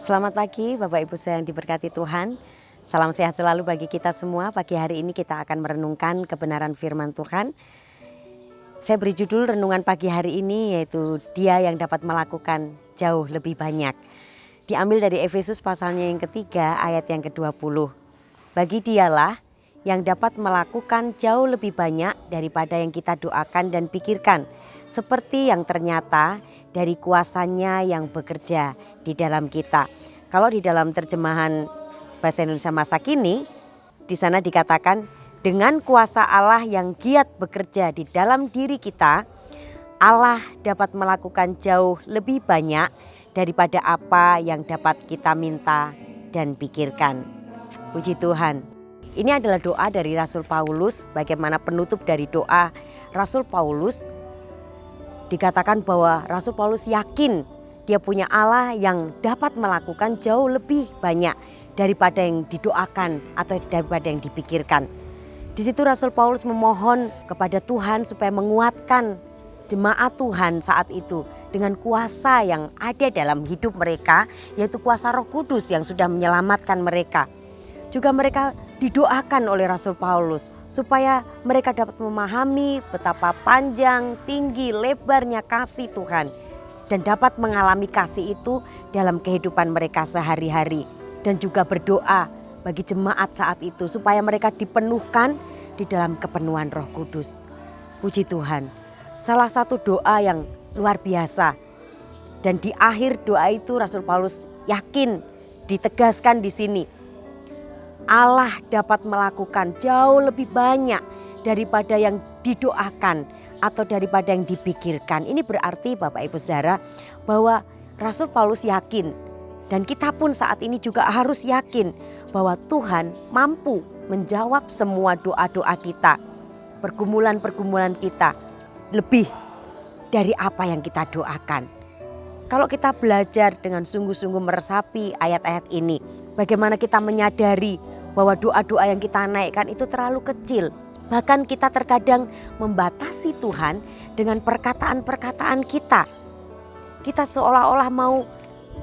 Selamat pagi Bapak Ibu yang diberkati Tuhan. Salam sehat selalu bagi kita semua. Pagi hari ini kita akan merenungkan kebenaran firman Tuhan. Saya beri judul renungan pagi hari ini yaitu Dia yang dapat melakukan jauh lebih banyak. Diambil dari Efesus pasalnya yang ketiga ayat yang ke-20. Bagi Dialah yang dapat melakukan jauh lebih banyak daripada yang kita doakan dan pikirkan. Seperti yang ternyata dari kuasanya yang bekerja di dalam kita. Kalau di dalam terjemahan bahasa Indonesia masa kini, di sana dikatakan dengan kuasa Allah yang giat bekerja di dalam diri kita, Allah dapat melakukan jauh lebih banyak daripada apa yang dapat kita minta dan pikirkan. Puji Tuhan. Ini adalah doa dari Rasul Paulus, bagaimana penutup dari doa Rasul Paulus. Dikatakan bahwa Rasul Paulus yakin dia punya Allah yang dapat melakukan jauh lebih banyak daripada yang didoakan atau daripada yang dipikirkan. Di situ Rasul Paulus memohon kepada Tuhan supaya menguatkan jemaat Tuhan saat itu dengan kuasa yang ada dalam hidup mereka, yaitu kuasa Roh Kudus yang sudah menyelamatkan mereka. Juga mereka didoakan oleh Rasul Paulus supaya mereka dapat memahami betapa panjang, tinggi, lebarnya kasih Tuhan dan dapat mengalami kasih itu dalam kehidupan mereka sehari-hari, dan juga berdoa bagi jemaat saat itu supaya mereka dipenuhkan di dalam kepenuhan Roh Kudus. Puji Tuhan. Salah satu doa yang luar biasa, dan di akhir doa itu Rasul Paulus yakin, ditegaskan di sini, Allah dapat melakukan jauh lebih banyak daripada yang didoakan atau daripada yang dipikirkan. Ini berarti Bapak Ibu Saudara bahwa Rasul Paulus yakin, dan kita pun saat ini juga harus yakin bahwa Tuhan mampu menjawab semua doa-doa kita, pergumulan-pergumulan kita lebih dari apa yang kita doakan. Kalau kita belajar dengan sungguh-sungguh meresapi ayat-ayat ini, bagaimana kita menyadari bahwa doa-doa yang kita naikkan itu terlalu kecil. Bahkan kita terkadang membatasi Tuhan dengan perkataan-perkataan kita. Kita seolah-olah mau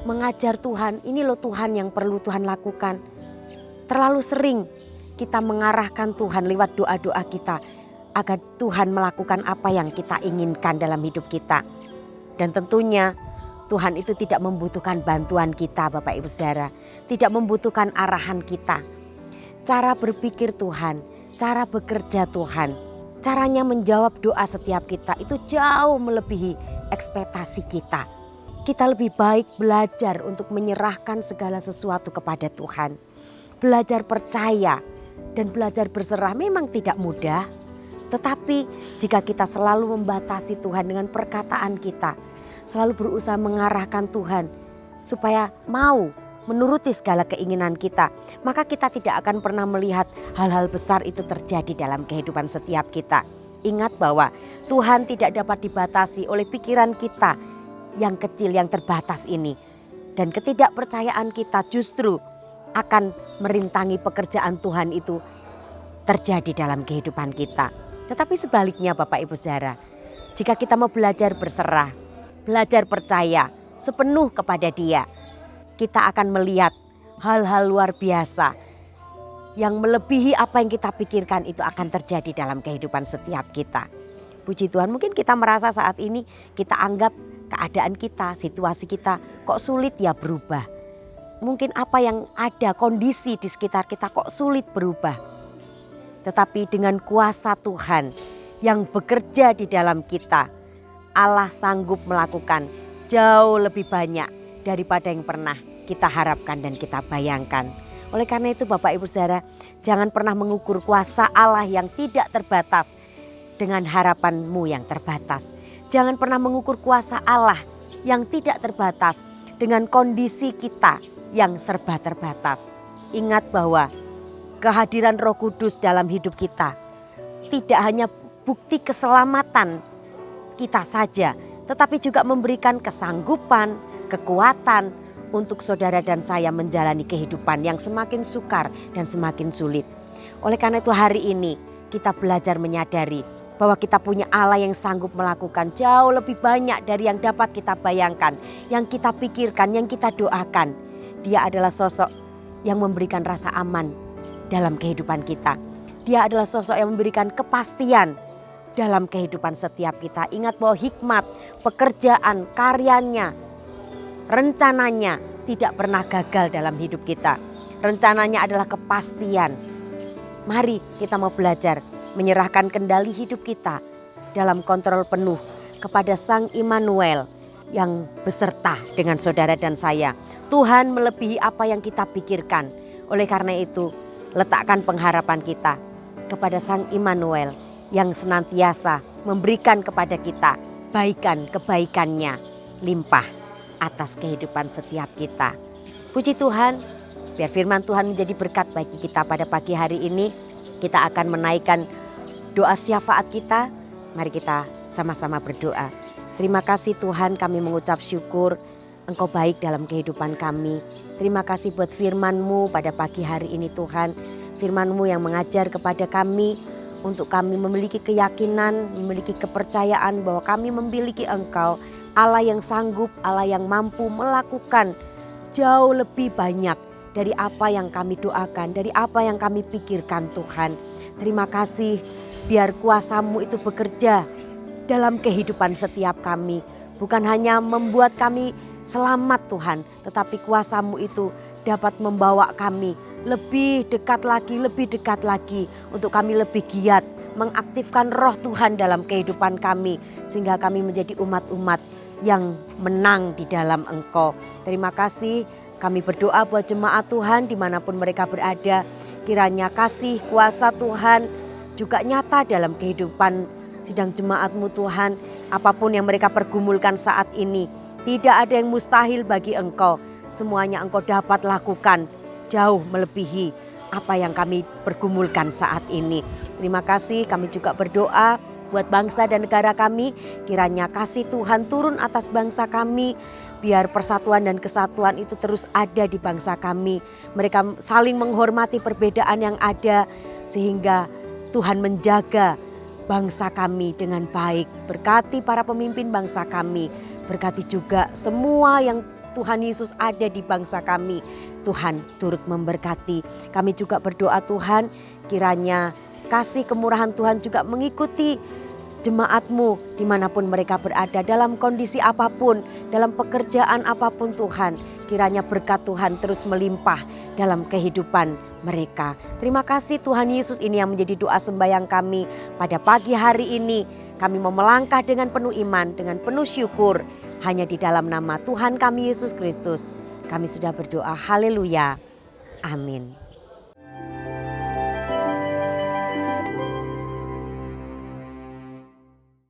mengajar Tuhan, ini loh Tuhan yang perlu Tuhan lakukan. Terlalu sering kita mengarahkan Tuhan lewat doa-doa kita agar Tuhan melakukan apa yang kita inginkan dalam hidup kita. Dan tentunya Tuhan itu tidak membutuhkan bantuan kita Bapak Ibu Saudara, tidak membutuhkan arahan kita. Cara berpikir Tuhan, cara bekerja Tuhan, caranya menjawab doa setiap kita itu jauh melebihi ekspektasi kita. Kita lebih baik belajar untuk menyerahkan segala sesuatu kepada Tuhan. Belajar percaya dan belajar berserah memang tidak mudah. Tetapi jika kita selalu membatasi Tuhan dengan perkataan kita, selalu berusaha mengarahkan Tuhan supaya mau menuruti segala keinginan kita, maka kita tidak akan pernah melihat hal-hal besar itu terjadi dalam kehidupan setiap kita. Ingat bahwa Tuhan tidak dapat dibatasi oleh pikiran kita yang kecil, yang terbatas ini. Dan ketidakpercayaan kita justru akan merintangi pekerjaan Tuhan itu terjadi dalam kehidupan kita. Tetapi sebaliknya Bapak Ibu Saudara, jika kita mau belajar berserah, belajar percaya sepenuh kepada Dia, kita akan melihat hal-hal luar biasa yang melebihi apa yang kita pikirkan itu akan terjadi dalam kehidupan setiap kita. Puji Tuhan, mungkin kita merasa saat ini kita anggap keadaan kita, situasi kita kok sulit ya berubah. Mungkin apa yang ada, kondisi di sekitar kita kok sulit berubah. Tetapi dengan kuasa Tuhan yang bekerja di dalam kita, Allah sanggup melakukan jauh lebih banyak daripada yang pernah kita harapkan dan kita bayangkan. Oleh karena itu Bapak Ibu Saudara, jangan pernah mengukur kuasa Allah yang tidak terbatas dengan harapanmu yang terbatas. Jangan pernah mengukur kuasa Allah yang tidak terbatas dengan kondisi kita yang serba terbatas. Ingat bahwa kehadiran Roh Kudus dalam hidup kita tidak hanya bukti keselamatan kita saja, tetapi juga memberikan kesanggupan, kekuatan untuk saudara dan saya menjalani kehidupan yang semakin sukar dan semakin sulit. Oleh karena itu hari ini kita belajar menyadari bahwa kita punya Allah yang sanggup melakukan jauh lebih banyak dari yang dapat kita bayangkan, yang kita pikirkan, yang kita doakan. Dia adalah sosok yang memberikan rasa aman dalam kehidupan kita. Dia adalah sosok yang memberikan kepastian dalam kehidupan setiap kita. Ingat bahwa hikmat, pekerjaan, karyanya, rencananya tidak pernah gagal dalam hidup kita. Rencananya adalah kepastian. Mari kita mau belajar menyerahkan kendali hidup kita dalam kontrol penuh kepada Sang Immanuel yang beserta dengan saudara dan saya. Tuhan melebihi apa yang kita pikirkan. Oleh karena itu, letakkan pengharapan kita kepada Sang Immanuel yang senantiasa memberikan kepada kita kebaikannya limpah atas kehidupan setiap kita. Puji Tuhan, biar firman Tuhan menjadi berkat bagi kita pada pagi hari ini. Kita akan menaikkan doa syafaat kita. Mari kita sama-sama berdoa. Terima kasih Tuhan, kami mengucap syukur Engkau baik dalam kehidupan kami. Terima kasih buat firman-Mu pada pagi hari ini Tuhan. Firman-Mu yang mengajar kepada kami untuk kami memiliki keyakinan, memiliki kepercayaan bahwa kami memiliki Engkau, Allah yang sanggup, Allah yang mampu melakukan jauh lebih banyak dari apa yang kami doakan, dari apa yang kami pikirkan Tuhan. Terima kasih, biar kuasa-Mu itu bekerja dalam kehidupan setiap kami. Bukan hanya membuat kami selamat Tuhan, tetapi kuasa-Mu itu dapat membawa kami lebih dekat lagi untuk kami lebih giat mengaktifkan roh Tuhan dalam kehidupan kami. Sehingga kami menjadi umat-umat yang menang di dalam Engkau. Terima kasih, kami berdoa buat jemaat Tuhan dimanapun mereka berada. Kiranya kasih kuasa Tuhan juga nyata dalam kehidupan sidang jemaat-Mu Tuhan. Apapun yang mereka pergumulkan saat ini, tidak ada yang mustahil bagi Engkau. Semuanya Engkau dapat lakukan jauh melebihi apa yang kami pergumulkan saat ini. Terima kasih, kami juga berdoa buat bangsa dan negara kami. Kiranya kasih Tuhan turun atas bangsa kami. Biar persatuan dan kesatuan itu terus ada di bangsa kami. Mereka saling menghormati perbedaan yang ada, sehingga Tuhan menjaga bangsa kami dengan baik. Berkati para pemimpin bangsa kami. Berkati juga semua yang Tuhan Yesus ada di bangsa kami. Tuhan turut memberkati. Kami juga berdoa Tuhan, kiranya kasih kemurahan Tuhan juga mengikuti jemaat-Mu dimanapun mereka berada, dalam kondisi apapun, dalam pekerjaan apapun Tuhan. Kiranya berkat Tuhan terus melimpah dalam kehidupan mereka. Terima kasih Tuhan Yesus, ini yang menjadi doa sembahyang kami pada pagi hari ini. Kami mau melangkah dengan penuh iman, dengan penuh syukur. Hanya di dalam nama Tuhan kami Yesus Kristus kami sudah berdoa. Haleluya. Amin.